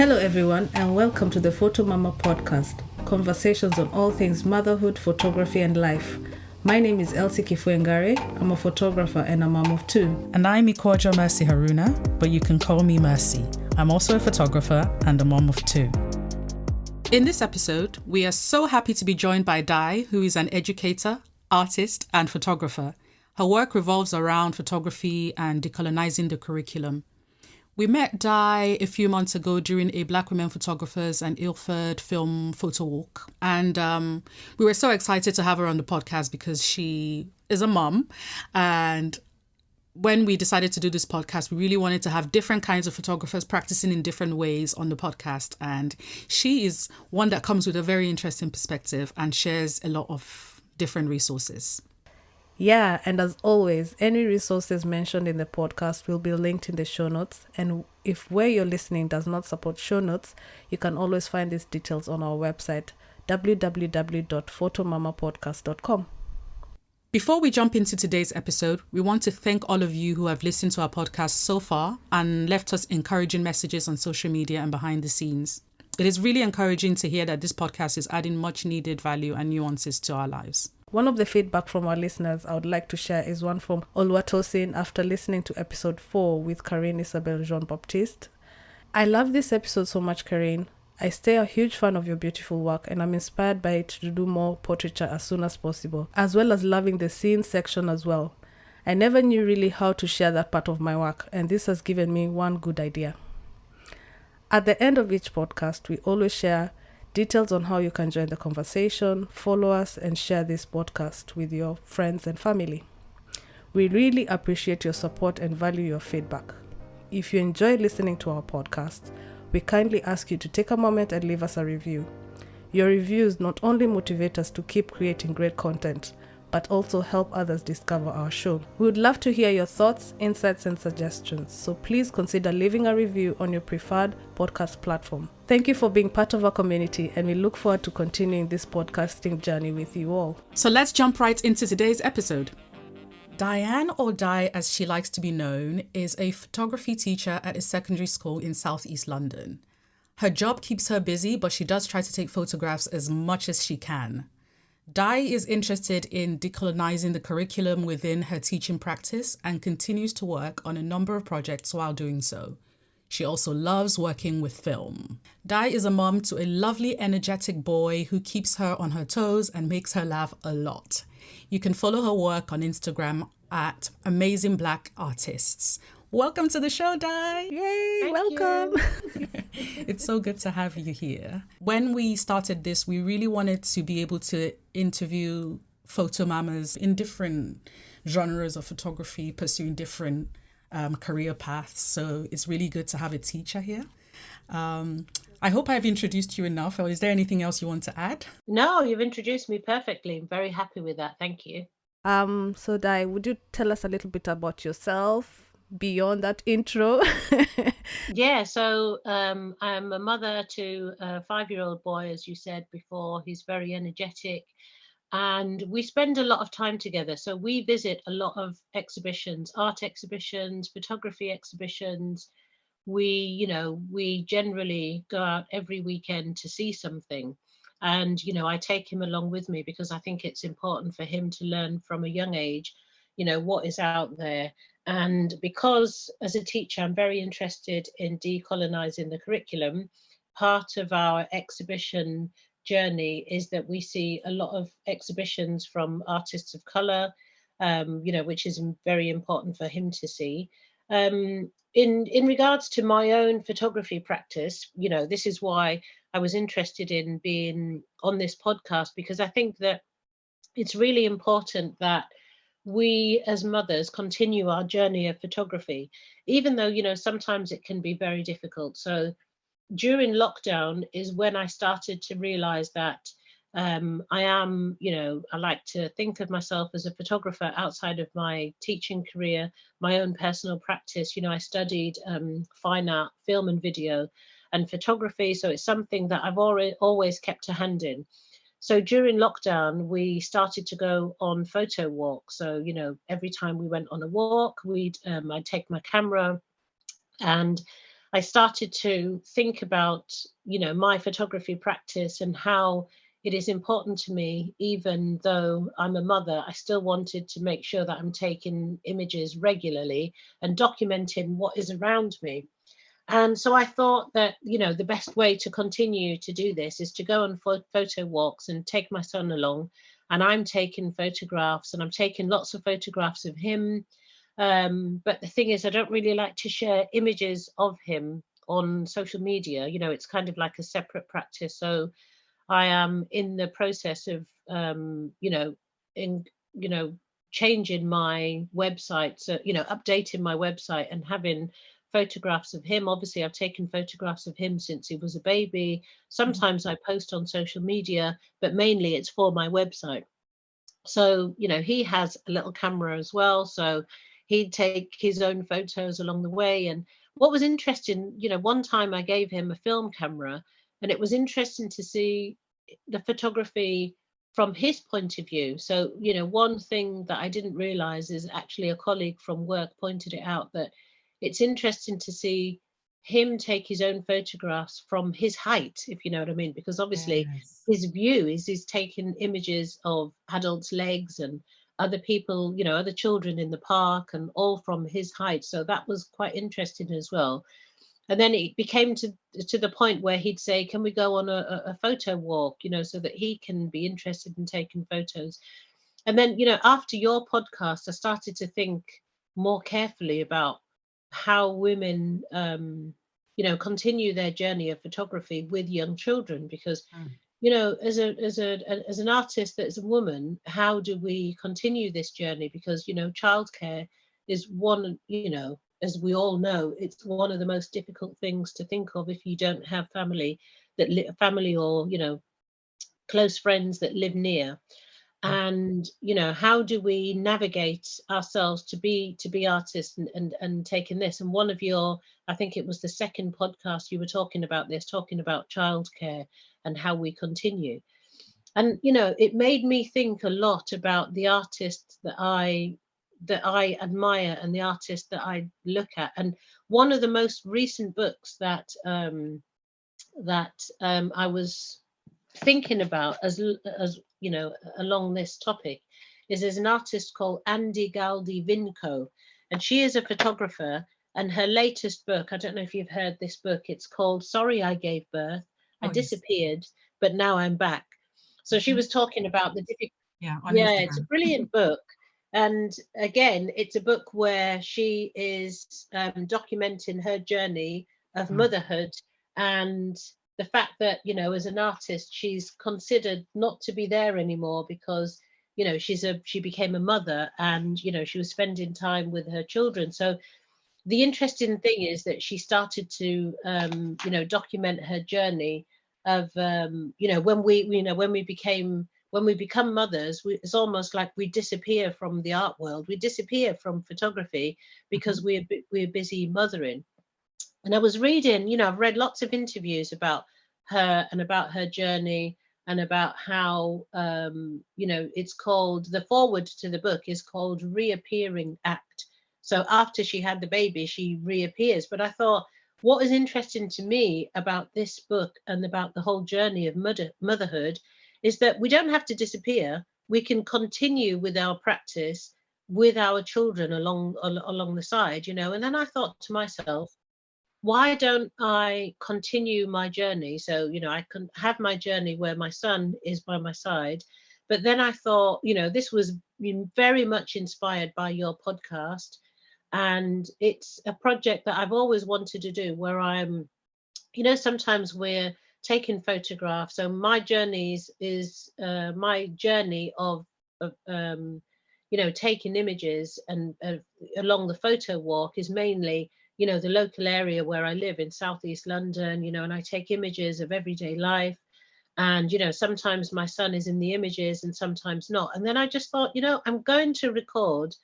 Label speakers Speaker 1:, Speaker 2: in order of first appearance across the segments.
Speaker 1: Hello, everyone, and welcome to the Photo Mama podcast, conversations on all things motherhood, photography, and life. My name is Elsie Kifuengare. I'm a photographer and a mom of two.
Speaker 2: And I'm Ikwajo Mercy Haruna, but you can call me Mercy. I'm also a photographer and a mom of two. In this episode, we are so happy to be joined by Di, who is an educator, artist, and photographer. Her work revolves around photography and decolonizing the curriculum. We met Di a few months ago during a Black Women Photographers and Ilford film photo walk. And we were so excited to have her on the podcast because she is a mom. And when we decided to do this podcast, we really wanted to have different kinds of photographers practicing in different ways on the podcast. And she is one that comes with a very interesting perspective and shares a lot of different resources.
Speaker 1: Yeah, and as always, any resources mentioned in the podcast will be linked in the show notes. And if where you're listening does not support show notes, you can always find these details on our website, www.photomamapodcast.com.
Speaker 2: Before we jump into today's episode, we want to thank all of you who have listened to our podcast so far and left us encouraging messages on social media and behind the scenes. It is really encouraging to hear that this podcast is adding much needed value and nuances to our lives.
Speaker 1: One of the feedback from our listeners I would like to share is one from Oluwatosin after listening to episode 4 with Karine Isabel Jean-Baptiste. I love this episode so much, Karine. I stay a huge fan of your beautiful work and I'm inspired by it to do more portraiture as soon as possible, as well as loving the scene section as well. I never knew really how to share that part of my work, and this has given me one good idea. At the end of each podcast, we always share details on how you can join the conversation, follow us, and share this podcast with your friends and family. We really appreciate your support and value your feedback. If you enjoy listening to our podcast, we kindly ask you to take a moment and leave us a review. Your reviews not only motivate us to keep creating great content, but also help others discover our show. We would love to hear your thoughts, insights, and suggestions, so please consider leaving a review on your preferred podcast platform. Thank you for being part of our community, and we look forward to continuing this podcasting journey with you all.
Speaker 2: So let's jump right into today's episode. Dianne, or Di as she likes to be known, is a photography teacher at a secondary school in southeast London. Her job keeps her busy, but she does try to take photographs as much as she can. Di is interested in decolonizing the curriculum within her teaching practice and continues to work on a number of projects while doing so. She also loves working with film. Di is a mom to a lovely, energetic boy who keeps her on her toes and makes her laugh a lot. You can follow her work on Instagram at Amazing Black Artists. Welcome to the show, Di.
Speaker 1: Yay,
Speaker 3: Thank
Speaker 1: welcome.
Speaker 2: It's so good to have you here. When we started this, we really wanted to be able to interview photo mamas in different genres of photography, pursuing different career paths. So it's really good to have a teacher here. I hope I've introduced you enough, or is there anything else you want to add?
Speaker 3: No, you've introduced me perfectly. I'm very happy with that. Thank you.
Speaker 1: So Di, would you tell us a little bit about yourself beyond that intro?
Speaker 3: Yeah, so I'm a mother to a 5-year-old boy, as you said before. He's very energetic and we spend a lot of time together. So we visit a lot of exhibitions, art exhibitions, photography exhibitions. We generally go out every weekend to see something. And, I take him along with me because I think it's important for him to learn from a young age, what is out there. And because as a teacher, I'm very interested in decolonizing the curriculum, part of our exhibition journey is that we see a lot of exhibitions from artists of color, which is very important for him to see. In regards to my own photography practice, this is why I was interested in being on this podcast, because I think that it's really important that we as mothers continue our journey of photography, even though, sometimes it can be very difficult. So during lockdown is when I started to realize that I like to think of myself as a photographer outside of my teaching career, my own personal practice. I studied fine art, film and video and photography. So it's something that I've always kept a hand in. So during lockdown, we started to go on photo walks. So, every time we went on a walk, I'd take my camera and I started to think about, my photography practice and how it is important to me. Even though I'm a mother, I still wanted to make sure that I'm taking images regularly and documenting what is around me. And so I thought that, the best way to continue to do this is to go on photo walks and take my son along. And I'm taking photographs, and I'm taking lots of photographs of him. But the thing is, I don't really like to share images of him on social media. It's kind of like a separate practice. So I am in the process of, in, you know, changing my website, so, updating my website and having photographs of him. Obviously, I've taken photographs of him since he was a baby. Sometimes I post on social media, but mainly it's for my website. So, he has a little camera as well. So he'd take his own photos along the way. And what was interesting, one time I gave him a film camera, and it was interesting to see the photography from his point of view. So, one thing that I didn't realize is actually a colleague from work pointed it out, that it's interesting to see him take his own photographs from his height, if you know what I mean, because obviously
Speaker 2: Yes.
Speaker 3: his view is he's taking images of adults' legs and other people, other children in the park, and all from his height. So that was quite interesting as well. And then it became to the point where he'd say, "Can we go on a photo walk?" So that he can be interested in taking photos. And then, after your podcast, I started to think more carefully about how women, continue their journey of photography with young children, because
Speaker 2: Mm.
Speaker 3: as an artist that's a woman, how do we continue this journey? Because childcare is one, as we all know, it's one of the most difficult things to think of if you don't have family family, or close friends that live near.
Speaker 2: Yeah.
Speaker 3: And how do we navigate ourselves to be artists, and taking this. And one of your, I think it was the second podcast, you were talking about this, talking about childcare and how we continue. And it made me think a lot about the artists that I admire, and the artists that I look at. And one of the most recent books that I was thinking about, as along this topic, is there's an artist called Andy Galdi Vinco, and she is a photographer. And her latest book, I don't know if you've heard this book, it's called Sorry I Gave Birth. I
Speaker 2: Oh, yes.
Speaker 3: disappeared, but now I'm back. So she
Speaker 2: Mhm.
Speaker 3: was talking about the difficult.
Speaker 2: Yeah, on
Speaker 3: Yeah, it's a
Speaker 2: Instagram.
Speaker 3: brilliant book. And again, it's a book where she is documenting her journey of
Speaker 2: Mm.
Speaker 3: motherhood, and the fact that, as an artist, she's considered not to be there anymore because, she became a mother, and, she was spending time with her children. So the interesting thing is that she started to, document her journey of, when we become mothers, it's almost like we disappear from the art world. We disappear from photography because
Speaker 2: Mhm.
Speaker 3: we're busy mothering. And I was reading, I've read lots of interviews about her and about her journey, and about how, it's called, the forward to the book is called Reappearing Act. So after she had the baby, she reappears. But I thought, what is interesting to me about this book and about the whole journey of motherhood is that we don't have to disappear. We can continue with our practice with our children along the side. And then I thought to myself, why don't I continue my journey? So, I can have my journey where my son is by my side. But then I thought, this was very much inspired by your podcast. And it's a project that I've always wanted to do, where I'm, sometimes we're taking photographs. So my journeys is my journey of taking images, and along the photo walk is mainly, the local area where I live in Southeast London, and I take images of everyday life. And, sometimes my son is in the images and sometimes not. And then I just thought, I'm going to record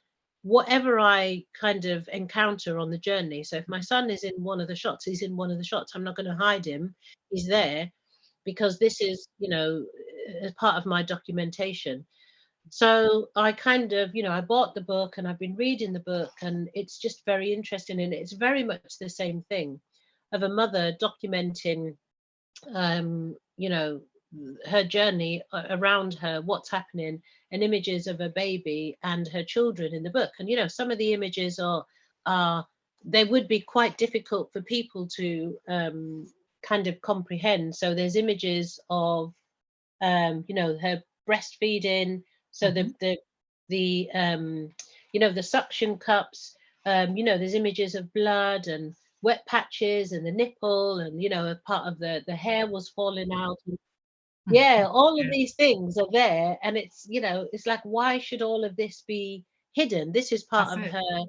Speaker 3: whatever I kind of encounter on the journey. So if my son is in one of the shots, he's in one of the shots. I'm not going to hide him. He's there, because this is, as part of my documentation. So I kind of, I bought the book and I've been reading the book, and it's just very interesting. And it's very much the same thing. of a mother documenting, you know, her journey around her, what's happening, and images of a baby and her children in the book. And, you know, some of the images are they would be quite difficult for people to kind of comprehend. So there's images of, you know, her breastfeeding. So the you know, the suction cups, you know, there's images of blood and wet patches and the nipple, and, you know, a part of the hair was falling out. Yeah, all of these things are there, and it's, you know, it's like, why should all of this be hidden? This is part
Speaker 2: That's
Speaker 3: of
Speaker 2: it.
Speaker 3: her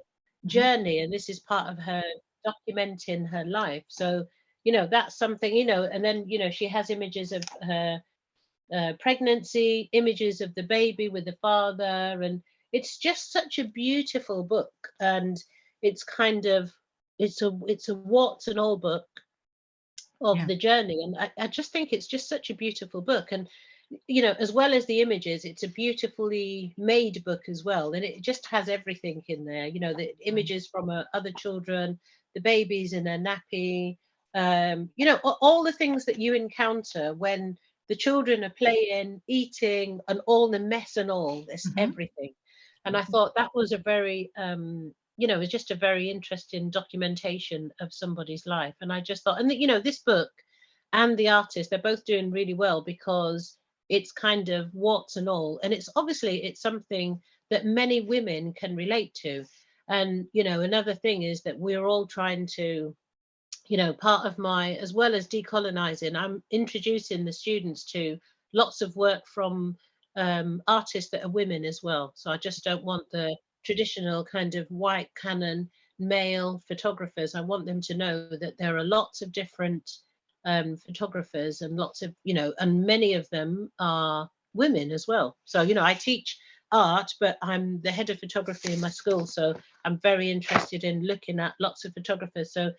Speaker 3: journey, and this is part of her documenting her life. So, you know, that's something, you know, and then, you know, she has images of her pregnancy, images of the baby with the father, and it's just such a beautiful book. And it's kind of, it's a warts and all book of
Speaker 2: Yeah.
Speaker 3: the journey. And I just think it's just such a beautiful book. And, you know, as well as the images, it's a beautifully made book as well. And it just has everything in there, you know, the images from other children, the babies in their nappy, you know, all the things that you encounter when the children are playing, eating, and all the mess and all this, everything. And I thought that was a very, you know, it's just a very interesting documentation of somebody's life. And I just thought, and you know, this book and the artist, they're both doing really well, because it's kind of warts and all. And it's obviously, it's something that many women can relate to. And, you know, another thing is that we're all trying to, you know, part of my, as well as decolonizing, I'm introducing the students to lots of work from artists that are women as well. So I just don't want the traditional kind of white canon male photographers. I want them to know that there are lots of different photographers, and lots of, you know, and many of them are women as well. So, you know, I teach art, but I'm the head of photography in my school. So I'm very interested in looking at lots of photographers. So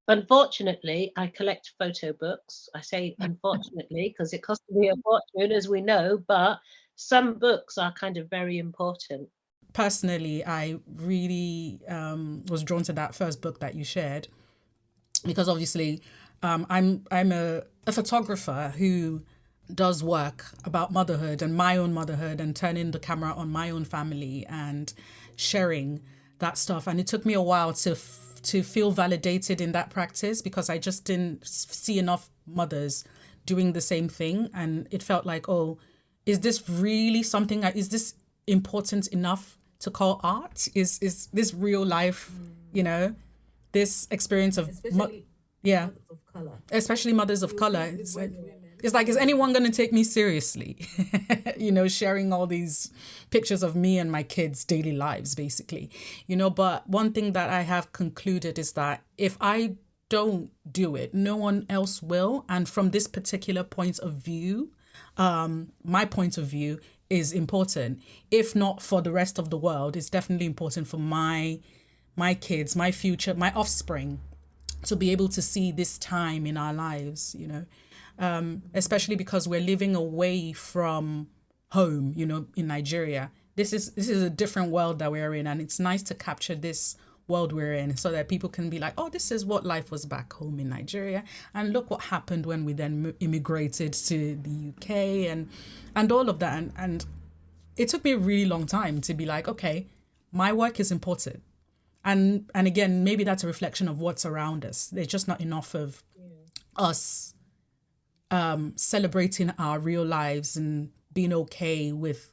Speaker 3: unfortunately, I collect photo books. I say unfortunately because it costs me a fortune, as we know, but some books are kind of very important.
Speaker 2: Personally, I really was drawn to that first book that you shared, because obviously I'm a photographer who does work about motherhood and my own motherhood, and turning the camera on my own family and sharing that stuff. And it took me a while to feel validated in that practice, because I just didn't see enough mothers doing the same thing. And it felt like, oh, is this really something, is this important enough to call art? Is this real life, you know, this experience of yeah,
Speaker 1: Mothers of color.
Speaker 2: especially mothers of color. It's like, is anyone going to take me seriously? You know, sharing all these pictures of me and my kids' daily lives, basically. You know, but one thing that I have concluded is that if I don't do it, no one else will. And from this particular point of view, my point of view is important. If not for the rest of the world, it's definitely important for my kids, my future, my offspring, to be able to see this time in our lives, you know, especially because we're living away from home, you know, in Nigeria. This is a different world that we're in, and it's nice to capture this world we're in, so that people can be like, oh, this is what life was back home in Nigeria, and look what happened when we then immigrated to the UK, and all of that. And it took me a really long time to be like, okay, my work is important. And again, maybe that's a reflection of what's around us. There's just not enough of us celebrating our real lives and being okay with,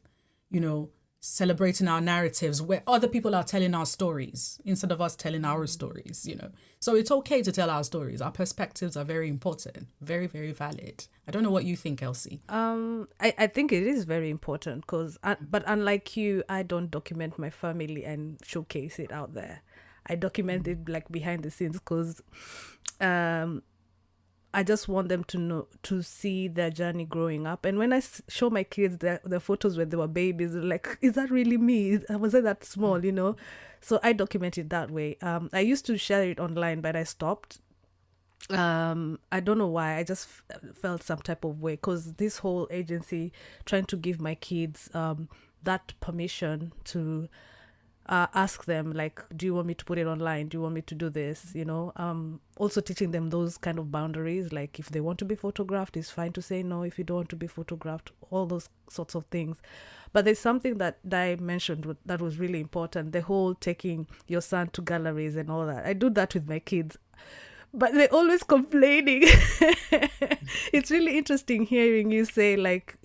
Speaker 2: you know, celebrating our narratives where other people are telling our stories instead of us telling our stories, you know. So it's okay to tell our stories. Our perspectives are very important, very, very valid. I don't know what you think, Elsie.
Speaker 1: I think it is very important because, but unlike you, I don't document my family and showcase it out there. I document it like behind the scenes because I just want them to know, to see their journey growing up. And when I show my kids the photos when they were babies, they're like, is that really me? Was I that small, you know? So I document it that way. I used to share it online, but I stopped. I don't know why. I just felt some type of way because this whole agency trying to give my kids that permission to ask them, like, do you want me to put it online? Do you want me to do this? Also teaching them those kind of boundaries, like if they want to be photographed, it's fine to say no. If you don't want to be photographed, all those sorts of things. But there's something that Dai mentioned that was really important, the whole taking your son to galleries and all that. I do that with my kids, but they're always complaining. It's really interesting hearing you say, like,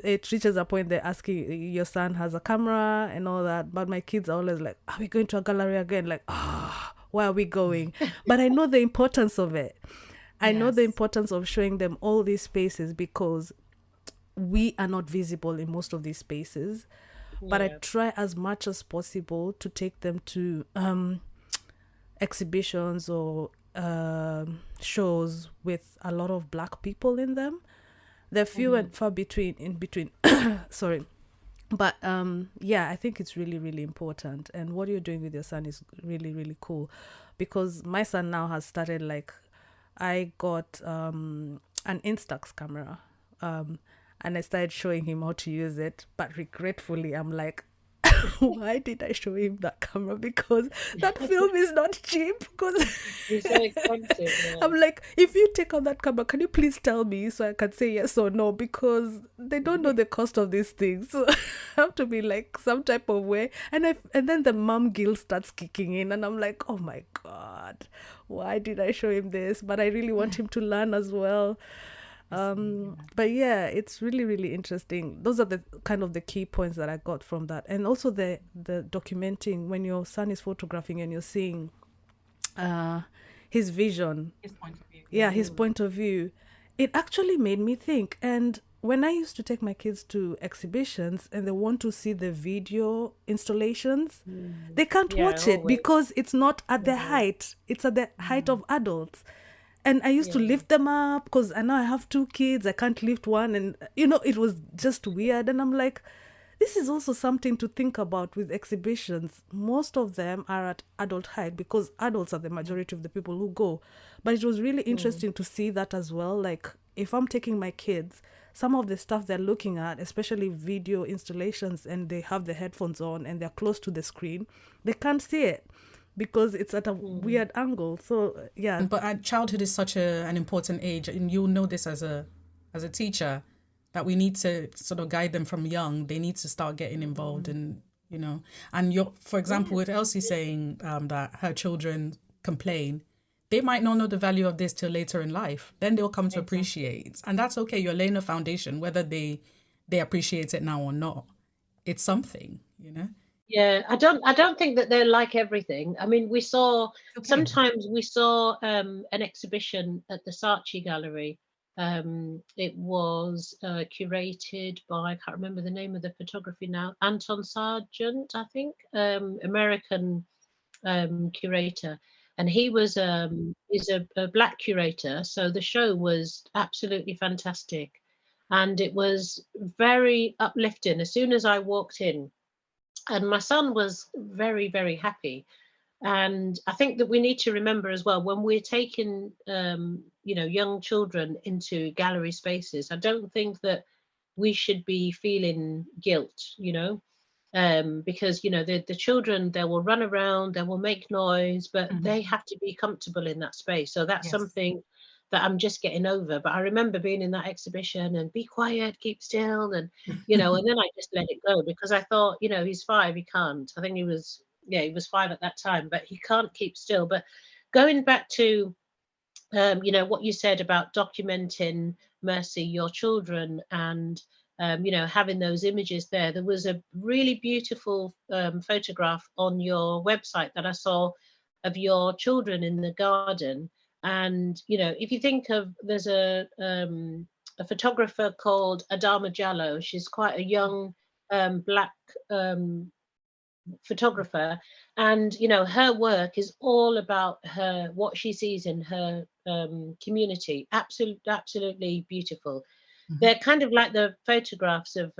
Speaker 1: it reaches a point they're asking, your son has a camera and all that, but my kids are always like, are we going to a gallery again? Like, where are we going? But I know the importance of it. I know the importance of showing them all these spaces, because we are not visible in most of these spaces. But I try as much as possible to take them to exhibitions or shows with a lot of Black people in them. They're few and far in between. Sorry. But I think it's really, really important. And what you're doing with your son is really, really cool, because my son now has started, like, I got an Instax camera, and I started showing him how to use it. But regretfully, I'm like, why did I show him that camera? Because that film is not cheap. Because
Speaker 3: it's so expensive. Yeah.
Speaker 1: I'm like, if you take out that camera, can you please tell me so I can say yes or no? Because they don't know the cost of these things. So I have to be like some type of way. And then the mom guilt starts kicking in, and I'm like, oh my God, why did I show him this? But I really want him to learn as well. But yeah, it's really, really interesting. Those are the kind of the key points that I got from that. And also the documenting, when your son is photographing and you're seeing his vision,
Speaker 2: His point of view.
Speaker 1: his point of view, it actually made me think. And when I used to take my kids to exhibitions and they want to see the video installations, they can't watch it because it's not at their height. It's at the height of adults. And I used to lift them up, because I know I have 2 kids. I can't lift one. And, it was just weird. And I'm like, this is also something to think about with exhibitions. Most of them are at adult height, because adults are the majority of the people who go. But it was really interesting to see that as well. Like, if I'm taking my kids, some of the stuff they're looking at, especially video installations, and they have the headphones on and they're close to the screen, they can't see it, because it's at a weird angle. So
Speaker 2: But childhood is such an important age, and you'll know this as a teacher, that we need to sort of guide them from young. They need to start getting involved in, and for example, with Elsie saying that her children complain, they might not know the value of this till later in life. Then they'll come to appreciate, and that's okay. You're laying a foundation, whether they appreciate it now or not. It's something.
Speaker 3: Yeah, I don't think that they're like everything. I mean, sometimes we saw an exhibition at the Saatchi Gallery. It was curated by, I can't remember the name of the photography now, Anton Sargent, I think, American curator. And he was is a Black curator, so the show was absolutely fantastic. And it was very uplifting. As soon as I walked in, and my son was very, very happy. And I think that we need to remember as well, when we're taking young children into gallery spaces, I don't think that we should be feeling guilt, because the children, they will run around, they will make noise, but they have to be comfortable in that space. So that's something that I'm just getting over. But I remember being in that exhibition and be quiet, keep still, and and then I just let it go, because I thought, he's 5, he can't. I think he was 5 at that time, but he can't keep still. But going back to what you said about documenting, Mercy, your children, and having those images there was a really beautiful photograph on your website that I saw of your children in the garden. And if you think of, there's a photographer called Adama Jallow. She's quite a young Black photographer, and her work is all about what she sees in her community. Absolutely beautiful. They're kind of like the photographs of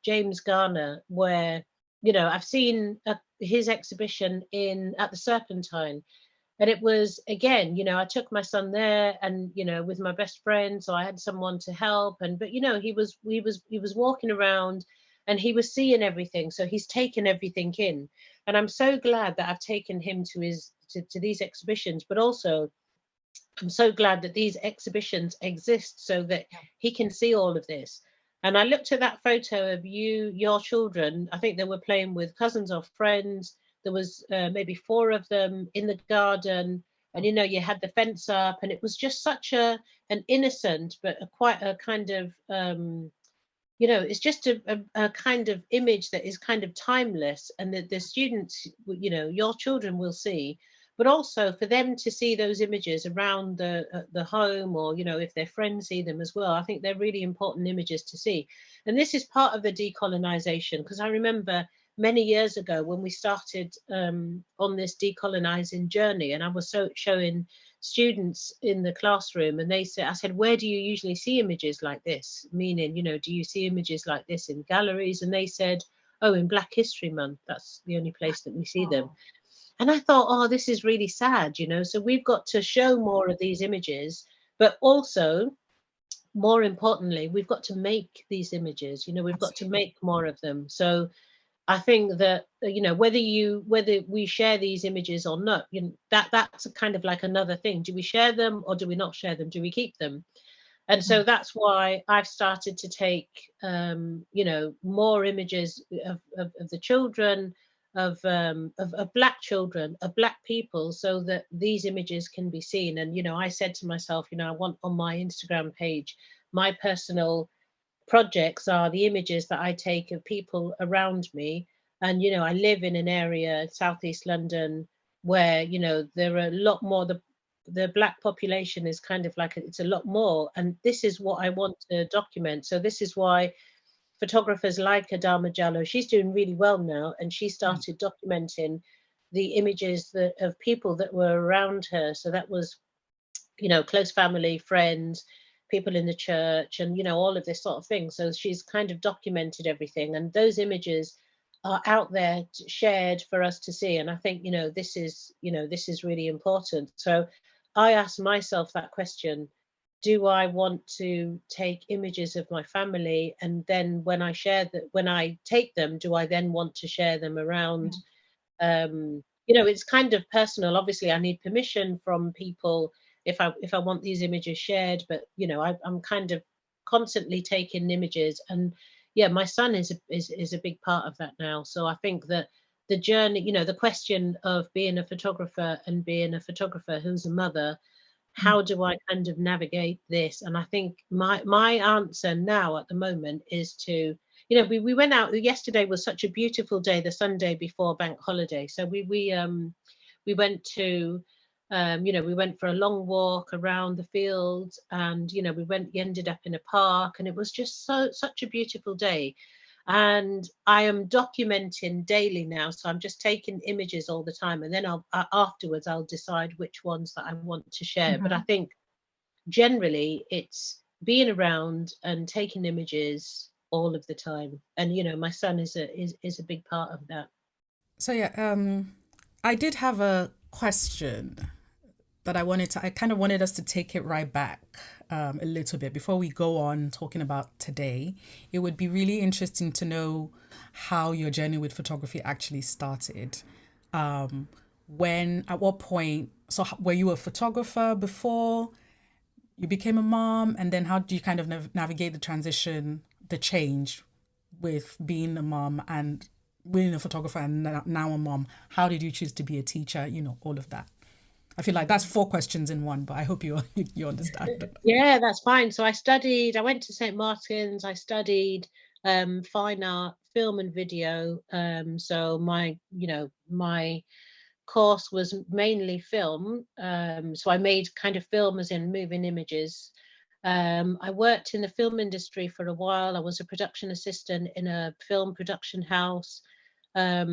Speaker 3: James Garner, where I've seen his exhibition at the Serpentine. And it was, again, I took my son there, and with my best friend, so I had someone to help. But he was walking around, and he was seeing everything. So he's taken everything in. And I'm so glad that I've taken him to these exhibitions, but also I'm so glad that these exhibitions exist so that he can see all of this. And I looked at that photo of your children. I think they were playing with cousins or friends. There was maybe 4 of them in the garden, and you had the fence up, and it was just such an innocent, but quite a kind of it's just a kind of image that is kind of timeless, and that the students, your children will see, but also for them to see those images around the home, or if their friends see them as well. I think they're really important images to see, and this is part of the decolonization, because I remember many years ago when we started on this decolonizing journey, and I was showing students in the classroom, and I said, where do you usually see images like this? Meaning, do you see images like this in galleries? And they said, oh, in Black History Month, that's the only place that we see them. And I thought, oh, this is really sad, so we've got to show more of these images, but also, more importantly, we've got to make these images, we've got to make more of them. So I think that whether we share these images or not, that's a kind of like another thing. Do we share them, or do we not share them? Do we keep them? And so that's why I've started to take more images of the children, of Black children, of Black people, so that these images can be seen. And I said to myself, I want on my Instagram page, my personal projects are the images that I take of people around me. And, I live in an area, Southeast London, where, there are a lot more, the Black population is kind of like, it's a lot more. And this is what I want to document. So this is why photographers like Adama Jallow, she's doing really well now. And she started documenting the images of people that were around her. So that was, close family, friends, people in the church, and all of this sort of thing. So she's kind of documented everything, and those images are out there shared for us to see. And I think this is really important. So I asked myself that question: do I want to take images of my family, and then when I take them, do I then want to share them around? It's kind of personal. Obviously, I need permission from people if I want these images shared, but I'm kind of constantly taking images. And yeah, my son is a big part of that now. So I think that the journey, the question of being a photographer and being a photographer who's a mother, how do I kind of navigate this? And I think my answer now at the moment is to, we went out. Yesterday was such a beautiful day, the Sunday before bank holiday. So we went to we went for a long walk around the fields, and we ended up in a park, and it was just such a beautiful day. And I am documenting daily now, so I'm just taking images all the time, and then afterwards I'll decide which ones that I want to share. But I think generally it's being around and taking images all of the time, and my son is a big part of that.
Speaker 2: So yeah, I did have a question that I kind of wanted us to take it right back a little bit before we go on talking about today. It would be really interesting to know how your journey with photography actually started. At what point, so were you a photographer before you became a mom? And then how do you kind of navigate the transition, the change with being a mom and being a photographer and now a mom? How did you choose to be a teacher? All of that. I feel like that's 4 questions in one, but I hope you understand.
Speaker 3: Yeah, that's fine. So I went to St. Martin's, I studied fine art, film and video. So my course was mainly film. So I made kind of film as in moving images. I worked in the film industry for a while. I was a production assistant in a film production house. I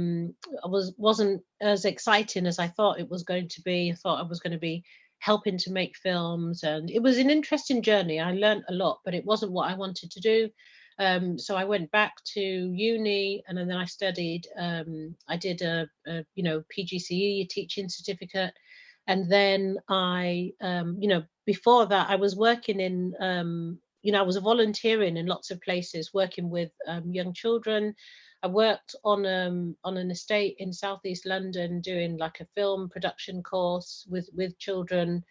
Speaker 3: wasn't as exciting as I thought it was going to be. I thought I was going to be helping to make films, and it was an interesting journey. I learned a lot, but it wasn't what I wanted to do. So I went back to uni, and then I studied. I did a PGCE, a teaching certificate, and then I before that I was working in I was volunteering in lots of places, working with young children. I worked on an estate in Southeast London, doing like a film production course with children.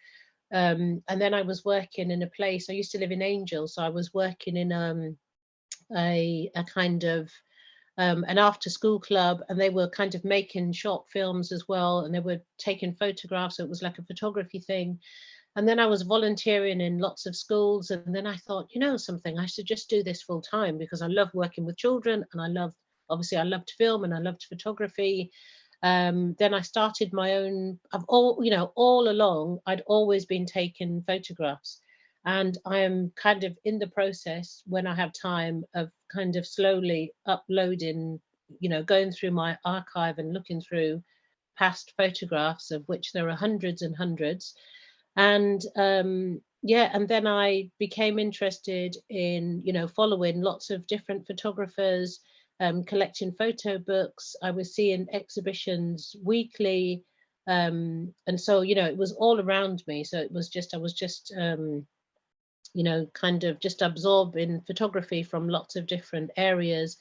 Speaker 3: And then I was working in a place. I used to live in Angel, so I was working in a kind of an after school club, and they were kind of making short films as well, and they were taking photographs. So it was like a photography thing. And then I was volunteering in lots of schools. And then I thought, something, I should just do this full time, because I love working with children, and obviously I loved film and I loved photography. Then I started my own. All along, I'd always been taking photographs. And I am kind of in the process, when I have time, of kind of slowly uploading, going through my archive and looking through past photographs, of which there are hundreds and hundreds. And yeah, and then I became interested in, following lots of different photographers, collecting photo books. I was seeing exhibitions weekly. And so, it was all around me. So I was just, kind of just absorbing photography from lots of different areas.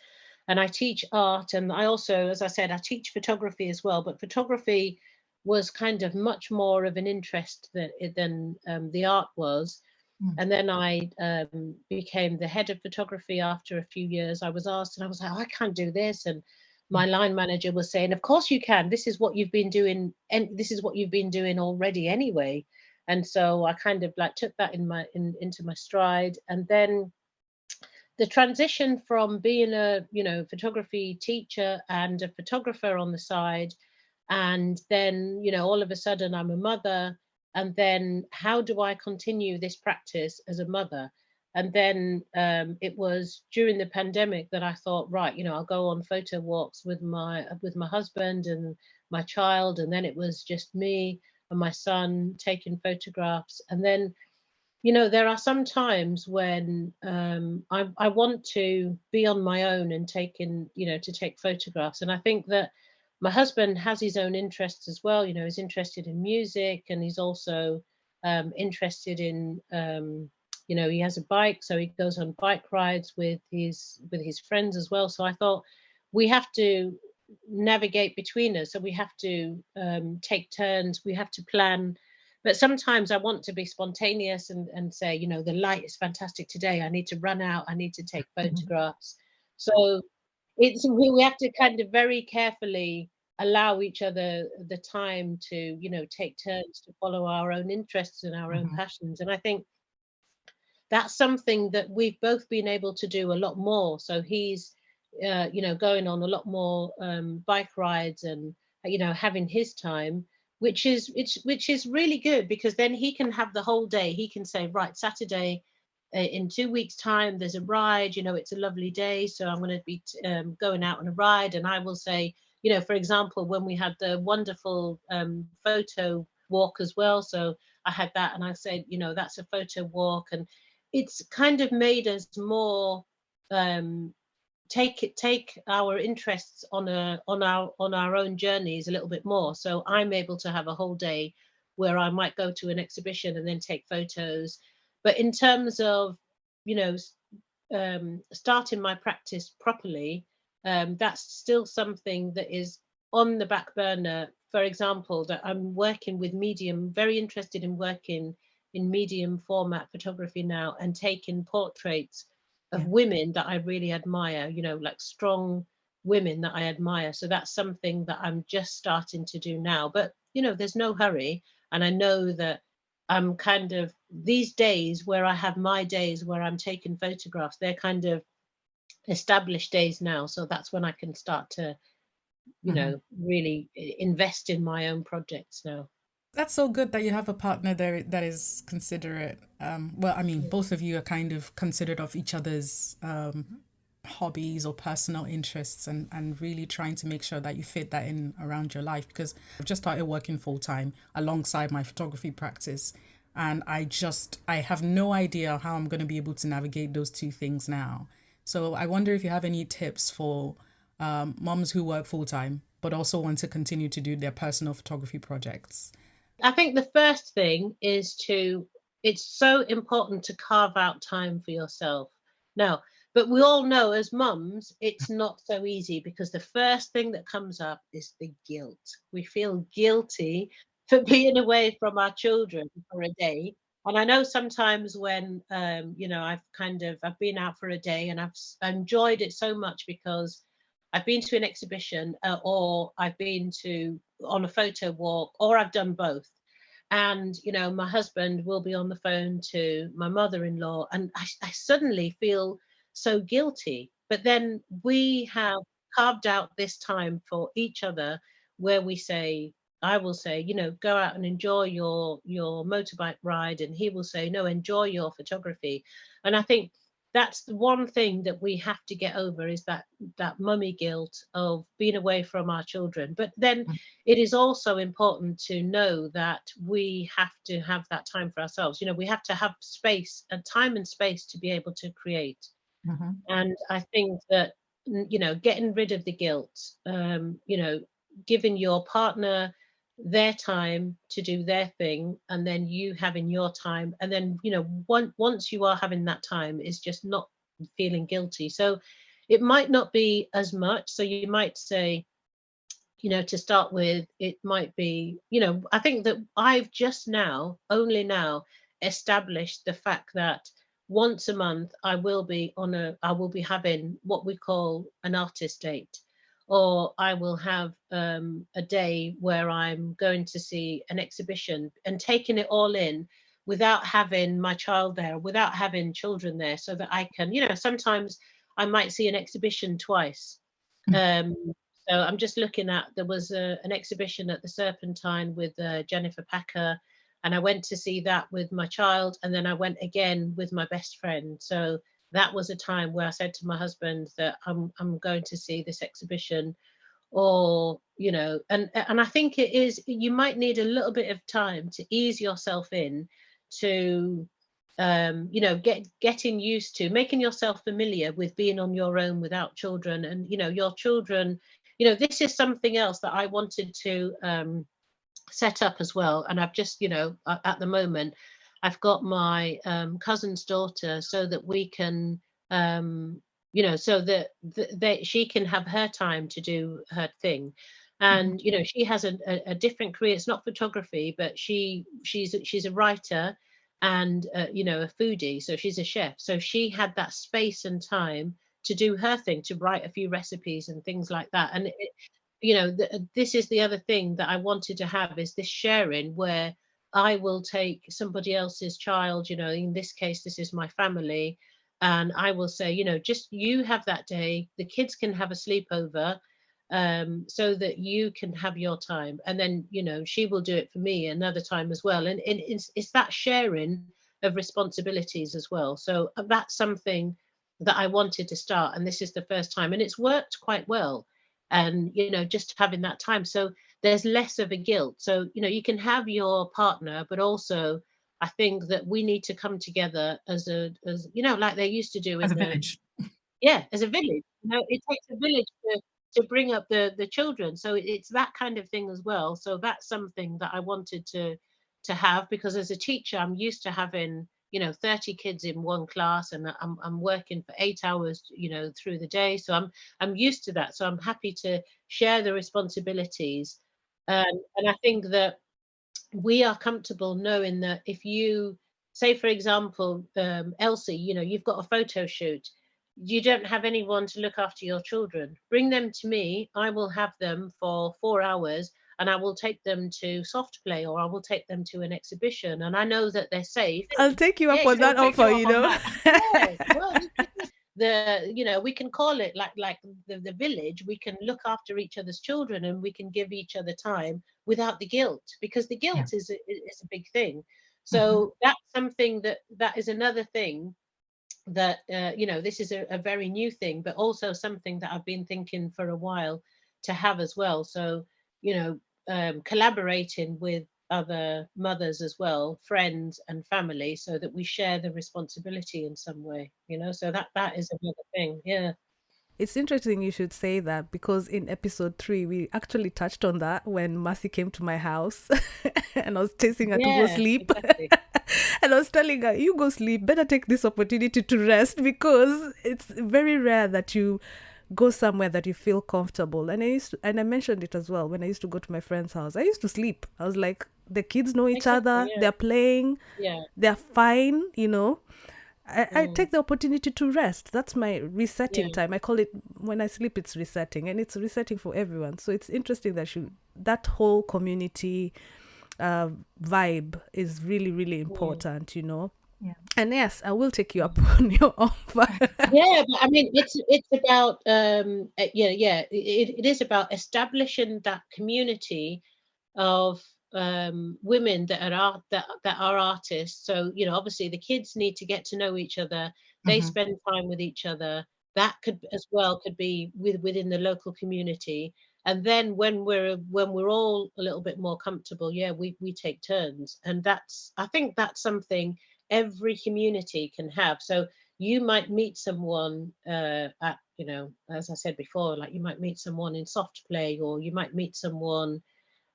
Speaker 3: And I teach art, and I also, as I said, I teach photography as well, but photography was kind of much more of an interest than the art was. And then I became the head of photography after a few years. I was asked, and I was like, I can't do this. And my line manager was saying, of course you can. This is what you've been doing, and this is what you've been doing already anyway. And so I kind of like took that into my stride. And then the transition from being a photography teacher and a photographer on the side, and then all of a sudden I'm a mother, and then how do I continue this practice as a mother? And then it was during the pandemic that I thought, right, I'll go on photo walks with my husband and my child, and then it was just me and my son taking photographs. And then there are some times when I want to be on my own and to take photographs. And I think that my husband has his own interests as well. He's interested in music, and he's also interested in, he has a bike, so he goes on bike rides with his friends as well. So I thought we have to navigate between us. So we have to take turns. We have to plan. But sometimes I want to be spontaneous and say, the light is fantastic today. I need to run out. I need to take photographs. So we have to kind of very carefully allow each other the time to, take turns to follow our own interests and our own passions. And I think that's something that we've both been able to do a lot more. So he's, going on a lot more bike rides and, having his time, which is really good, because then he can have the whole day. He can say, right, Saturday in 2 weeks' time, there's a ride, it's a lovely day, so I'm going to be going out on a ride. And I will say, for example, when we had the wonderful photo walk as well, so I had that, and I said, that's a photo walk. And it's kind of made us more take our interests on our own journeys a little bit more. So I'm able to have a whole day where I might go to an exhibition and then take photos. But in terms of starting my practice properly, that's still something that is on the back burner. For example, that I'm working with very interested in working in medium format photography now, and taking portraits of women that I really admire, like strong women that I admire. So that's something that I'm just starting to do now. But, there's no hurry. And I know that I'm kind of, these days where I have my days where I'm taking photographs, they're kind of established days now. So that's when I can start to, really invest in my own projects now.
Speaker 2: That's so good that you have a partner there that is considerate. Well, I mean, both of you are kind of considerate of each other's hobbies or personal interests, and really trying to make sure that you fit that in around your life. Because I've just started working full time alongside my photography practice. And I have no idea how I'm going to be able to navigate those two things now. So I wonder if you have any tips for moms who work full time, but also want to continue to do their personal photography projects.
Speaker 3: I think the first thing is to it's so important to carve out time for yourself. Now, but we all know as mums, it's not so easy, because the first thing that comes up is the guilt. We feel guilty for being away from our children for a day. And I know sometimes when, I've been out for a day and I've enjoyed it so much, because I've been to an exhibition, or I've been to on a photo walk, or I've done both. And my husband will be on the phone to my mother-in-law, and I suddenly feel so guilty. But then we have carved out this time for each other, where I will say, go out and enjoy your motorbike ride, and he will say, no, enjoy your photography. And I think that's the one thing that we have to get over, is that mummy guilt of being away from our children. But then it is also important to know that we have to have that time for ourselves. We have to have space and time and space to be able to create.
Speaker 2: Mm-hmm.
Speaker 3: And I think that, getting rid of the guilt, giving your partner their time to do their thing, and then you having your time, and then once you are having that time, is just not feeling guilty. So it might not be as much. So you might say, to start with, it might be, I think that I've just only now established the fact that once a month I will be having what we call an artist date, or I will have a day where I'm going to see an exhibition, and taking it all in without having my child there, without having children there, so that I can, sometimes I might see an exhibition twice. Um, so I'm just looking at, there was an exhibition at the Serpentine with Jennifer Packer, and I went to see that with my child, and then I went again with my best friend. So that was a time where I said to my husband that I'm going to see this exhibition, or and I think it is, you might need a little bit of time to ease yourself in to getting used to making yourself familiar with being on your own without children. And your children, this is something else that I wanted to set up as well. And I've just, at the moment, I've got my cousin's daughter, so that we can, so that she can have her time to do her thing. And she has a different career. It's not photography, but she's a writer, and a foodie. So she's a chef. So she had that space and time to do her thing, to write a few recipes and things like that. And this is the other thing that I wanted to have, is this sharing, where I will take somebody else's child, in this case, this is my family, and I will say, just you have that day, the kids can have a sleepover, so that you can have your time. And then, she will do it for me another time as well. And it's that sharing of responsibilities as well. So that's something that I wanted to start. And this is the first time. And it's worked quite well. And, just having that time. So there's less of a guilt. So, you can have your partner, but also I think that we need to come together as like they used to do
Speaker 2: As a village.
Speaker 3: As a village. It takes a village to bring up the children. So it's that kind of thing as well. So that's something that I wanted to have, because as a teacher, I'm used to having 30 kids in one class, and I'm working for 8 hours through the day. So I'm used to that. So I'm happy to share the responsibilities. And I think that we are comfortable knowing that if you say, for example, Elsie, you've got a photo shoot, you don't have anyone to look after your children, bring them to me. I will have them for 4 hours, and I will take them to soft play, or I will take them to an exhibition, and I know that they're safe.
Speaker 1: I'll take you up on that offer,
Speaker 3: We can call it like the village. We can look after each other's children, and we can give each other time without the guilt, because the guilt is a big thing. So that's something that is another thing that this is a very new thing, but also something that I've been thinking for a while to have as well. So collaborating with other mothers as well, friends and family, so that we share the responsibility in some way, so that is another thing.
Speaker 1: It's interesting you should say that, because in episode 3 we actually touched on that when Mercy came to my house and I was chasing her to go sleep.
Speaker 3: Exactly.
Speaker 1: And I was telling her, you go sleep, better take this opportunity to rest, because it's very rare that you go somewhere that you feel comfortable. And I mentioned it as well when I used to go to my friend's house. I used to sleep. I was like, the kids know each
Speaker 3: Exactly.
Speaker 1: other, they're playing,
Speaker 3: Yeah.
Speaker 1: they're fine, you know. I
Speaker 3: Mm,
Speaker 1: take the opportunity to rest. That's my resetting
Speaker 3: yeah.
Speaker 1: time. I call it, when I sleep, it's resetting, and it's resetting for everyone. So it's interesting that that whole community uh, vibe is really, really
Speaker 3: Mm.
Speaker 1: important, you know.
Speaker 4: Yeah.
Speaker 1: And yes, I will take you up
Speaker 3: Mm.
Speaker 1: on your offer.
Speaker 3: Yeah, but I mean, it's about it is about establishing that community of women that are that are artists. So obviously the kids need to get to know each other. They
Speaker 2: Mhm.
Speaker 3: spend time with each other. That could be within the local community. And then when we're all a little bit more comfortable, yeah, we take turns. And I think that's something every community can have. So you might meet someone at, as I said before, like you might meet someone in soft play, or you might meet someone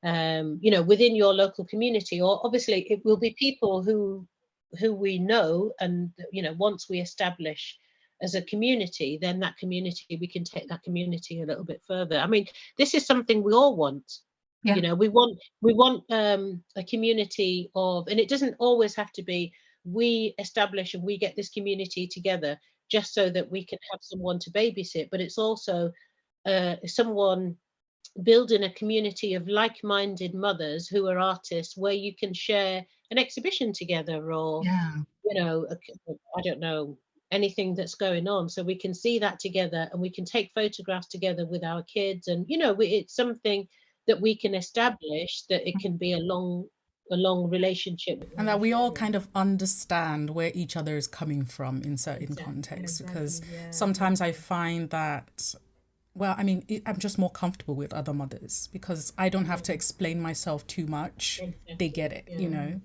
Speaker 3: within your local community, or obviously it will be people who we know. And once we establish as a community, then that community, we can take that community a little bit further. I mean, this is something we all want.
Speaker 4: Yeah.
Speaker 3: We want a community of, and it doesn't always have to be we establish and we get this community together just so that we can have someone to babysit, but it's also someone building a community of like-minded mothers who are artists, where you can share an exhibition together, or
Speaker 4: Yeah.
Speaker 3: I don't know, anything that's going on, so we can see that together and we can take photographs together with our kids. And it's something that we can establish, that it can be a long relationship.
Speaker 2: And that we all kind of understand where each other is coming from in certain
Speaker 3: Exactly.
Speaker 2: contexts. Because
Speaker 1: Yeah.
Speaker 2: sometimes I find that, well, I mean, I'm just more comfortable with other mothers because I don't have to explain myself too much. They get it,
Speaker 3: Yeah.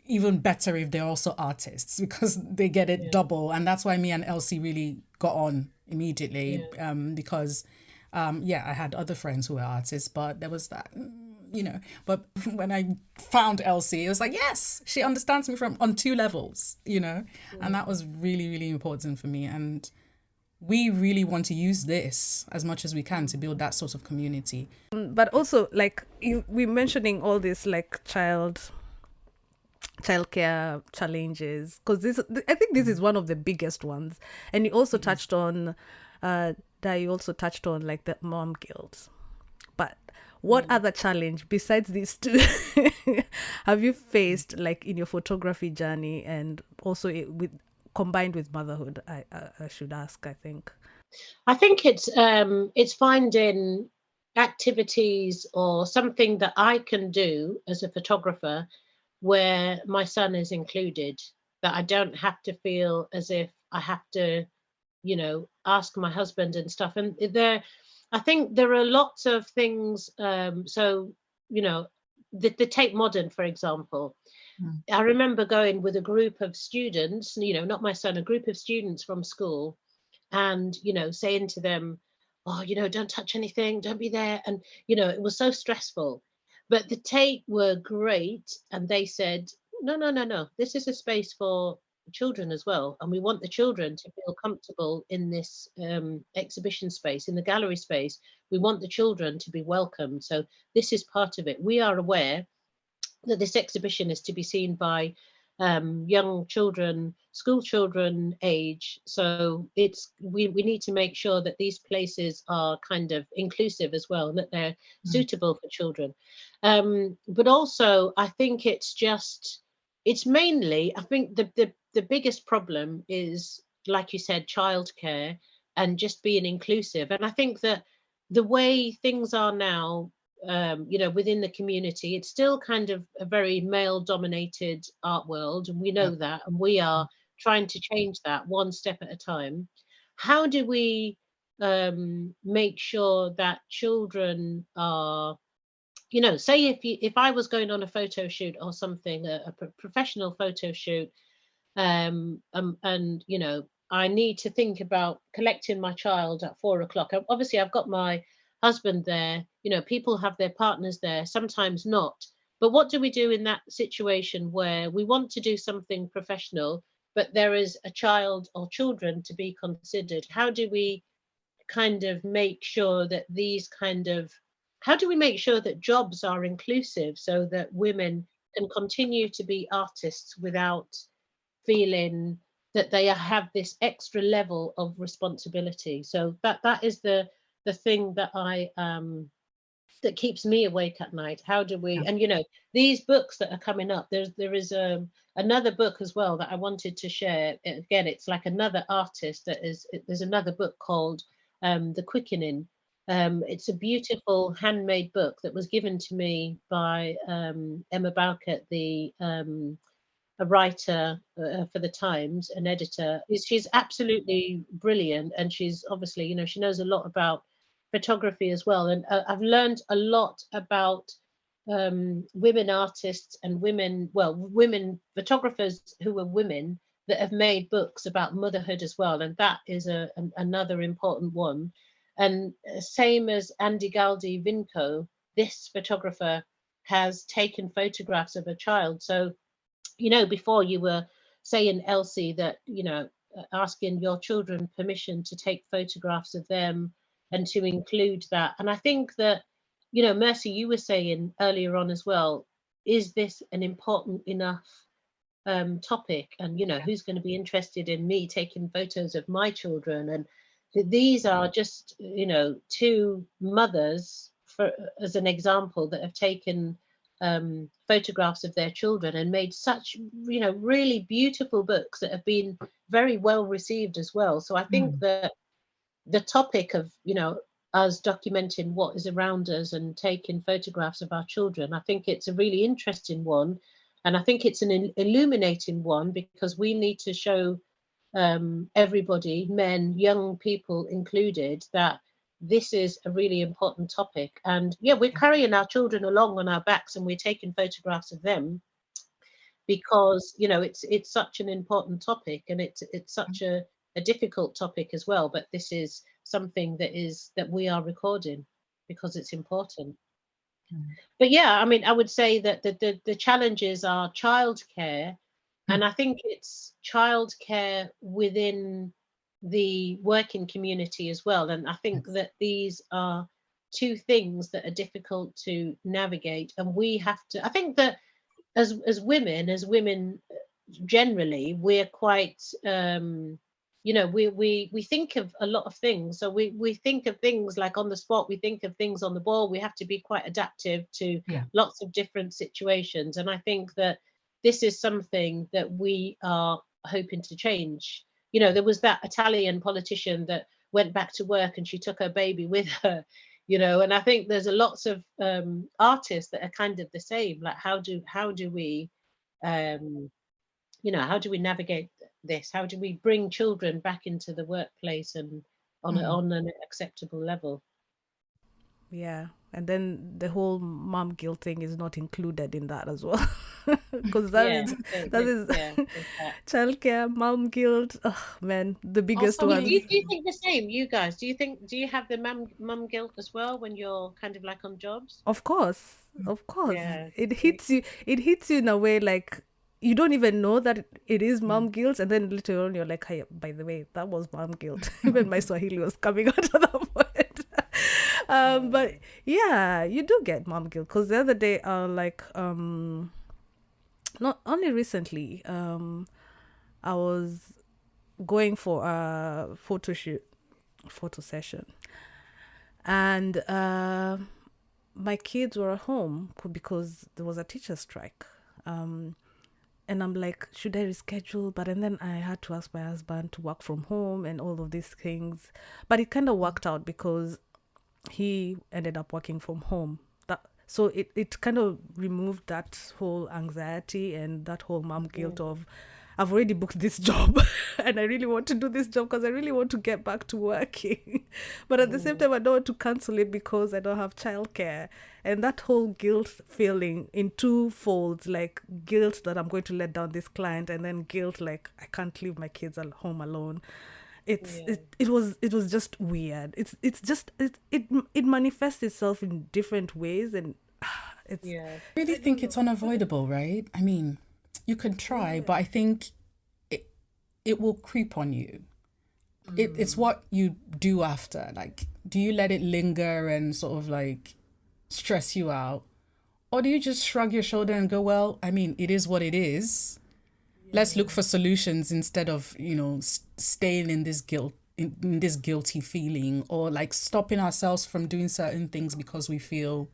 Speaker 2: Even better if they're also artists because they get it
Speaker 3: Yeah.
Speaker 2: double. And that's why me and Elsie really got on immediately, because I had other friends who were artists, but there was that, but when I found Elsie, it was like, yes, she understands me on two levels, and that was really, really important for me. And we really want to use this as much as we can to build that sort of community.
Speaker 1: But also, like, we mentioning all this, like, childcare challenges, because I think this is one of the biggest ones. And you also touched on you also touched on, like, the mom guilt. But what other challenge besides these two have you faced, like, in your photography journey, and also combined with motherhood? I should ask, I think.
Speaker 3: I think it's finding activities or something that I can do as a photographer where my son is included, that I don't have to feel as if I have to, ask my husband and stuff. And I think there are lots of things. So, the Tate Modern, for example, I remember going with a group of students, not my son, a group of students from school, and saying to them, oh, don't touch anything, don't be there. And it was so stressful, but the Tate were great, and they said, no, no, no, no, this is a space for children as well, and we want the children to feel comfortable in this exhibition space, in the gallery space. We want the children to be welcome, so this is part of it. We are aware that this exhibition is to be seen by young children, school children age. So we need to make sure that these places are kind of inclusive as well, and that they're suitable for children. But also, I think it's mainly, I think the biggest problem is, like you said, childcare and just being inclusive. And I think that the way things are now, within the community, it's still kind of a very male dominated art world. And we know that, and we are trying to change that one step at a time. How do we make sure that children are, say if I was going on a photo shoot or something, a professional photo shoot, and I need to think about collecting my child at 4 o'clock. Obviously, I've got my husband there. People have their partners there, sometimes not. But what do we do in that situation where we want to do something professional, but there is a child or children to be considered? How do we kind of make sure that how do we make sure that jobs are inclusive so that women can continue to be artists without feeling that they have this extra level of responsibility? So that is the thing that I that keeps me awake at night. How do we,
Speaker 2: Yeah.
Speaker 3: and these books that are coming up, there is another book as well that I wanted to share. Again, it's like another artist there's another book called The Quickening. It's a beautiful handmade book that was given to me by Emma Bowkett, a writer for the Times, an editor. She's absolutely brilliant, and she's obviously, she knows a lot about photography as well. And I've learned a lot about women artists and women photographers who are women that have made books about motherhood as well. And that is another important one. And same as Andy Galdi Vinco, this photographer has taken photographs of a child. So before you were saying, Elsie, that, asking your children permission to take photographs of them and to include that. And I think that, Mercy, you were saying earlier on as well, is this an important enough topic? And, who's going to be interested in me taking photos of my children? And these are just, two mothers, as an example, that have taken photographs of their children and made such really beautiful books that have been very well received as well. So I think that the topic of us documenting what is around us and taking photographs of our children, I think it's a really interesting one, and I think it's an illuminating one, because we need to show everybody, men, young people included, that this is a really important topic. And we're carrying our children along on our backs and we're taking photographs of them because it's such an important topic, and it's such a difficult topic as well. But this is something that we are recording because it's important. But I mean, I would say that the challenges are childcare, and I think it's childcare within the working community as well. And I think that these are two things that are difficult to navigate, and we have to, I think that as women generally, we're quite we think of a lot of things. So we think of things like on the spot, we think of things on the ball. We have to be quite adaptive to lots of different situations. And I think that this is something that we are hoping to change. There was that Italian politician that went back to work and she took her baby with her, and I think there's lots of artists that are kind of the same. Like, how do we how do we navigate this? How do we bring children back into the workplace and on an acceptable level?
Speaker 1: Yeah, and then the whole mom guilt thing is not included in that as well, because that is childcare, mom guilt. Oh man, the biggest
Speaker 3: also,
Speaker 1: one.
Speaker 3: do you think the same, you guys? Do you have the mum guilt as well when you're kind of like on jobs?
Speaker 1: Of course.
Speaker 3: Yeah.
Speaker 1: It hits you. It hits you in a way like you don't even know that it is mom guilt, and then later on you're like, hey, by the way, that was mom guilt. Even my Swahili was coming out at that point. But you do get mom guilt, because the other day not only recently, I was going for a photo session, and my kids were at home because there was a teacher strike. And I'm like, should I reschedule? But and then I had to ask my husband to work from home and all of these things. But it kind of worked out because he ended up working from home. So it kind of removed that whole anxiety and that whole mom guilt of, I've already booked this job and I really want to do this job because I really want to get back to working. But at the same time, I don't want to cancel it because I don't have childcare. And that whole guilt feeling in two folds, like guilt that I'm going to let down this client, and then guilt like I can't leave my kids at home alone. It was just weird. It manifests itself in different ways, and It's
Speaker 3: Yeah.
Speaker 2: I really think it's unavoidable, right? I mean, you can try, but I think it will creep on you. It's what you do after. Like, do you let it linger and sort of like stress you out? Or do you just shrug your shoulder and go, well, I mean, it is what it is. Let's look for solutions instead of, staying in this guilt, in this guilty feeling, or like stopping ourselves from doing certain things because we feel,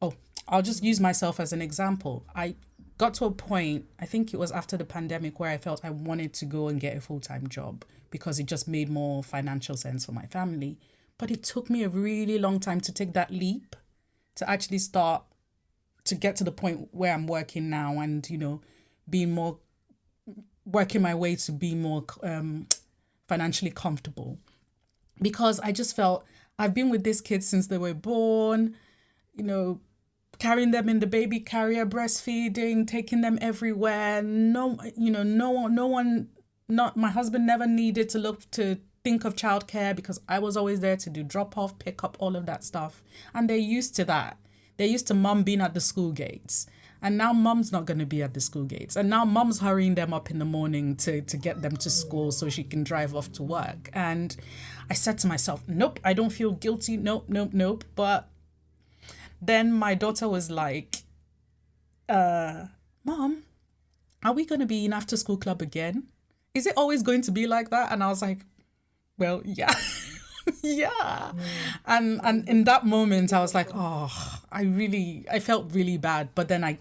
Speaker 2: oh, I'll just use myself as an example. I got to a point, I think it was after the pandemic, where I felt I wanted to go and get a full-time job because it just made more financial sense for my family. But it took me a really long time to take that leap, to actually start to get to the point where I'm working now and, being more, working my way to be more financially comfortable. Because I just felt I've been with these kids since they were born, carrying them in the baby carrier, breastfeeding, taking them everywhere. No, no one, not my husband never needed to think of childcare because I was always there to do drop off, pick up, all of that stuff. And they're used to that. They're used to mum being at the school gates. And now mum's not going to be at the school gates. And now mum's hurrying them up in the morning to get them to school so she can drive off to work. And I said to myself, nope, I don't feel guilty. Nope. But then my daughter was like, Mom, are we going to be in after school club again? Is it always going to be like that? And I was like, well, yeah. Yeah. And in that moment, I was like, oh, I felt really bad. But then I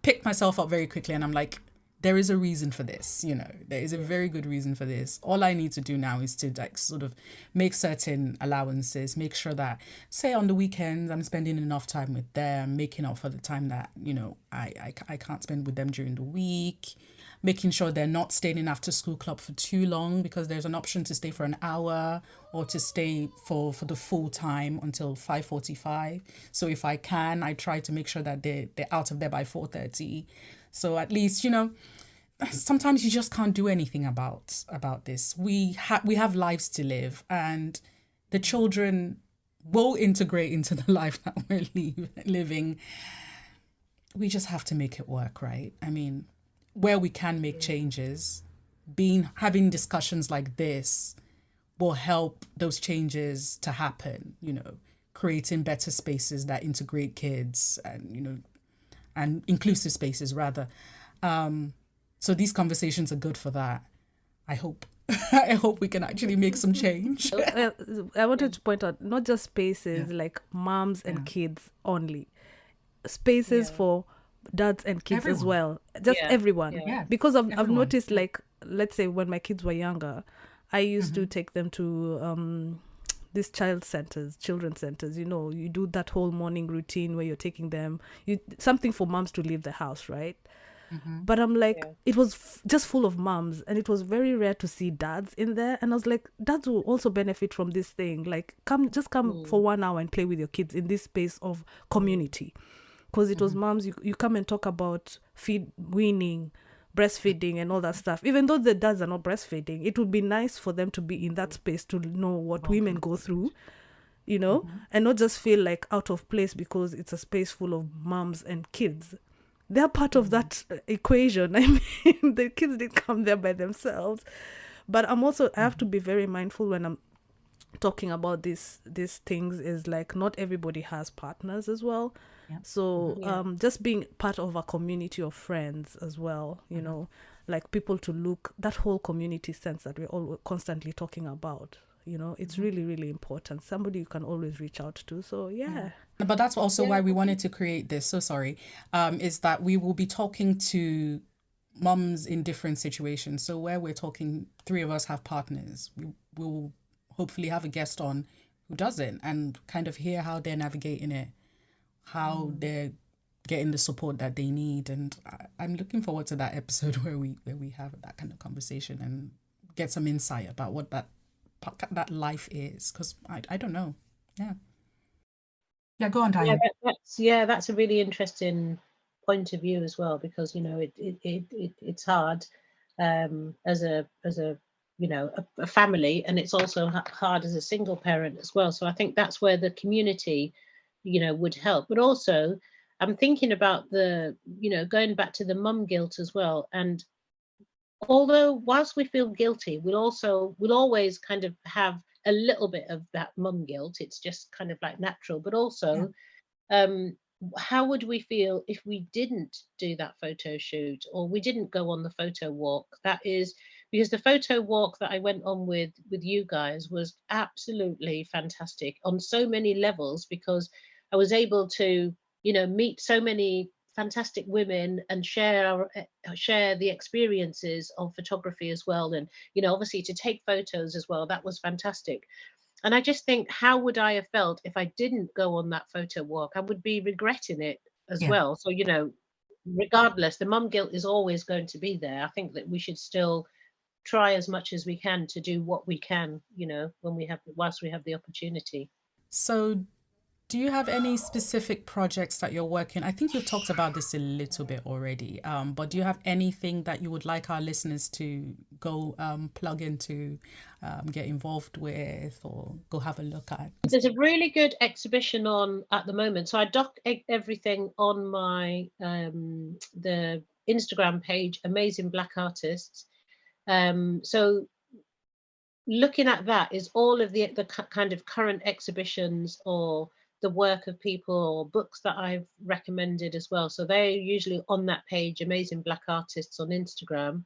Speaker 2: picked myself up very quickly and I'm like, there is a reason for this, there is a very good reason for this. All I need to do now is to like sort of make certain allowances, make sure that, say on the weekends, I'm spending enough time with them, making up for the time that, I can't spend with them during the week, making sure they're not staying in after school club for too long, because there's an option to stay for an hour or to stay for the full time until 5:45. So if I can, I try to make sure that they're out of there by 4:30. So at least, sometimes you just can't do anything about this. We have lives to live, and the children will integrate into the life that we're living. We just have to make it work, right? I mean, where we can make changes, having discussions like this will help those changes to happen, creating better spaces that integrate kids and, and inclusive spaces rather. So these conversations are good for that. I hope. I hope we can actually make some change.
Speaker 1: I wanted to point out, not just spaces like moms and kids only, spaces for dads and kids as well, just everyone. Because I've noticed, like, let's say when my kids were younger, I used to take them to these children's centers. You do that whole morning routine where you're taking them, something for moms to leave the house, right? But I'm like, it was just full of moms, and it was very rare to see dads in there. And I was like, dads will also benefit from this thing. Like, come for 1 hour and play with your kids in this space of community. Because it was moms, you come and talk about weaning, breastfeeding and all that stuff. Even though the dads are not breastfeeding, it would be nice for them to be in that space to know what women go through, and not just feel like out of place because it's a space full of moms and kids. They're part of that equation. I mean, the kids didn't come there by themselves. But I have to be very mindful when I'm talking about these things, is like, not everybody has partners as well. So just being part of a community of friends as well, like people to look, that whole community sense that we're all constantly talking about, it's really, really important. Somebody you can always reach out to. So
Speaker 2: But that's also why we wanted to create this. So sorry, is that we will be talking to mums in different situations. So where we're talking, 3 of us have partners, we will hopefully have a guest on who doesn't, and kind of hear how they're navigating it, how they're getting the support that they need. And I'm looking forward to that episode where we have that kind of conversation and get some insight about what that life is, because I don't know. Go on, Dianne.
Speaker 3: That's a really interesting point of view as well, because it's hard as a family, and it's also hard as a single parent as well. So I think that's where the community would help. But also I'm thinking about the, going back to the mum guilt as well. And although whilst we feel guilty, we'll always kind of have a little bit of that mum guilt. It's just kind of like natural, but also um, how would we feel if we didn't do that photo shoot or we didn't go on the photo walk? That is because the photo walk that I went on with you guys was absolutely fantastic on so many levels, because I was able to, meet so many fantastic women and share the experiences of photography as well, and obviously to take photos as well. That was fantastic. And I just think, how would I have felt if I didn't go on that photo walk? I would be regretting it as
Speaker 2: Yeah.
Speaker 3: well. So, regardless, the mum guilt is always going to be there. I think that we should still try as much as we can to do what we can, whilst we have the opportunity.
Speaker 2: So do you have any specific projects that you're working? I think you've talked about this a little bit already, but do you have anything that you would like our listeners to go plug into, get involved with, or go have a look at?
Speaker 3: There's a really good exhibition on at the moment. So I doc everything on my the Instagram page, Amazing Black Artists. So looking at that is all of the kind of current exhibitions or the work of people or books that I've recommended as well. So they're usually on that page, Amazing Black Artists on Instagram.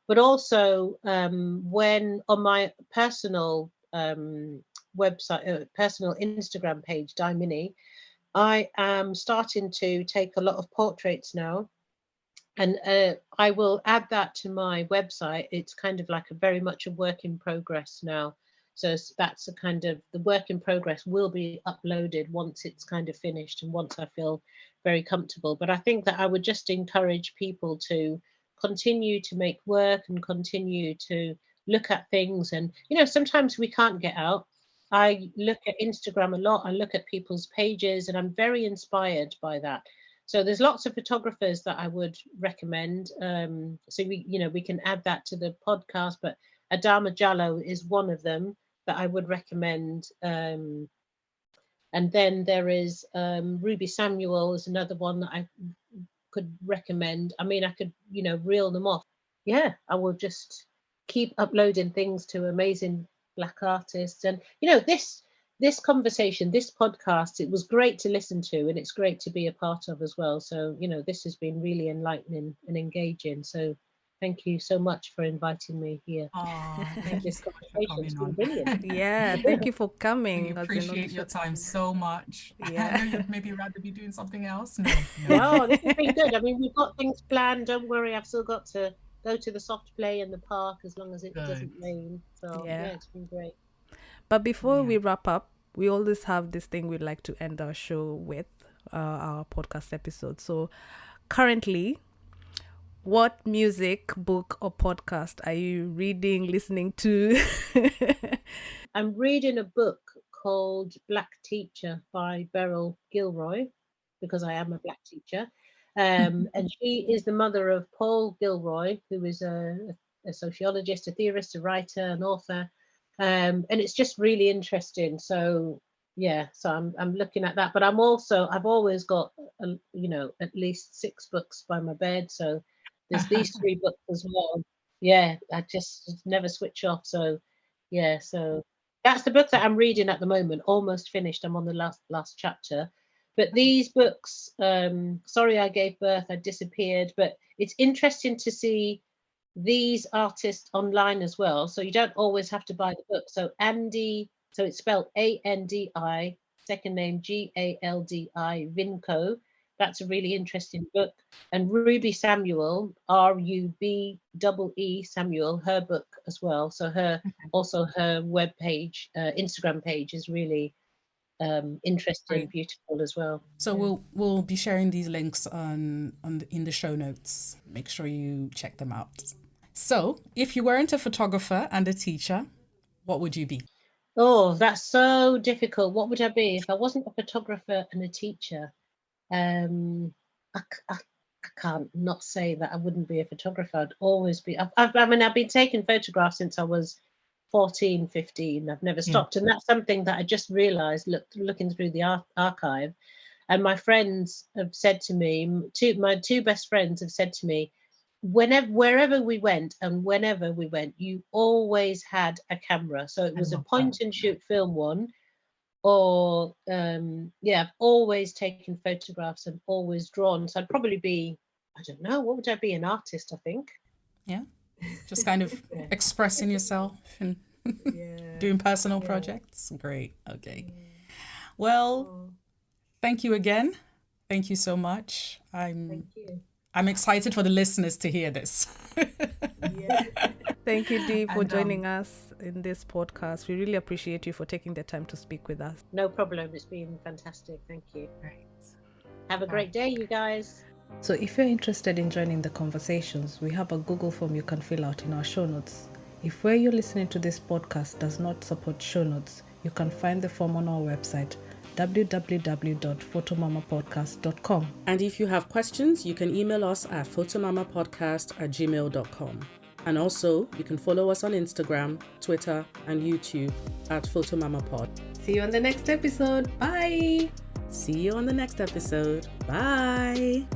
Speaker 3: But also when on my personal website, personal Instagram page, Dianne Minnie, I am starting to take a lot of portraits now. And I will add that to my website. It's kind of like a very much a work in progress now. So that's a kind of, the work in progress will be uploaded once it's kind of finished and once I feel very comfortable. But I think that I would just encourage people to continue to make work and continue to look at things. And, sometimes we can't get out. I look at Instagram a lot. I look at people's pages and I'm very inspired by that. So there's lots of photographers that I would recommend. So we can add that to the podcast, but Adama Jallow is one of them that I would recommend. And then there is Ruby Samuel is another one that I could recommend. I mean, I could, reel them off. Yeah, I will just keep uploading things to Amazing Black Artists. And, this conversation, this podcast, it was great to listen to and it's great to be a part of as well. So, this has been really enlightening and engaging. So thank you so much for inviting me here.
Speaker 2: Oh, thank you
Speaker 3: This
Speaker 2: so much for
Speaker 3: conversation's
Speaker 2: coming
Speaker 3: been
Speaker 2: on.
Speaker 3: brilliant.
Speaker 1: Yeah, thank you for coming.
Speaker 2: We appreciate your time so much.
Speaker 1: Yeah.
Speaker 2: I know you'd maybe rather be doing something else. No.
Speaker 3: No, this has been good. I mean, we've got things planned. Don't worry, I've still got to go to the soft play in the park as long as it doesn't rain. So yeah, it's been great.
Speaker 1: But before we wrap up, we always have this thing we'd like to end our show with, our podcast episode. So currently, what music, book, or podcast are you reading, listening to?
Speaker 3: I'm reading a book called Black Teacher by Beryl Gilroy, because I am a black teacher. And she is the mother of Paul Gilroy, who is a sociologist, a theorist, a writer, an author. And it's just really interesting. So yeah, so I'm looking at that. But I've always got at least 6 books by my bed. So there's these 3 books as well. Yeah, I just never switch off. So yeah, so that's the book that I'm reading at the moment. Almost finished. I'm on the last chapter. But these books, Sorry I Gave Birth, I Disappeared. But it's interesting to see these artists online as well. So you don't always have to buy the book. So Andy, so it's spelled Andi, second name Galdi, Vinco. That's a really interesting book. And Ruby Samuel, Rubee Samuel, her book as well. So her web page, Instagram page is really interesting, beautiful as well.
Speaker 2: So we'll be sharing these links in the show notes. Make sure you check them out. So, if you weren't a photographer and a teacher, what would you be?
Speaker 3: Oh, that's so difficult. What would I be if I wasn't a photographer and a teacher? I can't not say that I wouldn't be a photographer. I'd always be. I've been taking photographs since I was 14, 15. I've never stopped. And that's something that I just realized looking through the archive. And my friends have said to me, my two best friends have said to me, wherever we went and whenever we went, you always had a camera. So it was a point and shoot film one, or I've always taken photographs and always drawn. So I'd probably be, I don't know, what would I be? An artist, I think.
Speaker 2: Yeah, just kind of expressing yourself and doing personal projects. Great. Okay. Well, thank you again. Thank you so much.
Speaker 3: Thank you.
Speaker 2: I'm excited for the listeners to hear this.
Speaker 1: Thank you, Dee, for joining us in this podcast. We really appreciate you for taking the time to speak with us.
Speaker 3: No problem. It's been fantastic. Thank you. Right. Have a great day, you guys.
Speaker 1: So if you're interested in joining the conversations, we have a Google form you can fill out in our show notes. If where you're listening to this podcast does not support show notes, you can find the form on our website, www.photomamapodcast.com.
Speaker 2: And if you have questions, you can email us at photomamapodcast@gmail.com. And also, you can follow us on Instagram, Twitter, and YouTube at photomamapod.
Speaker 1: See you on the next episode. Bye.
Speaker 2: See you on the next episode. Bye.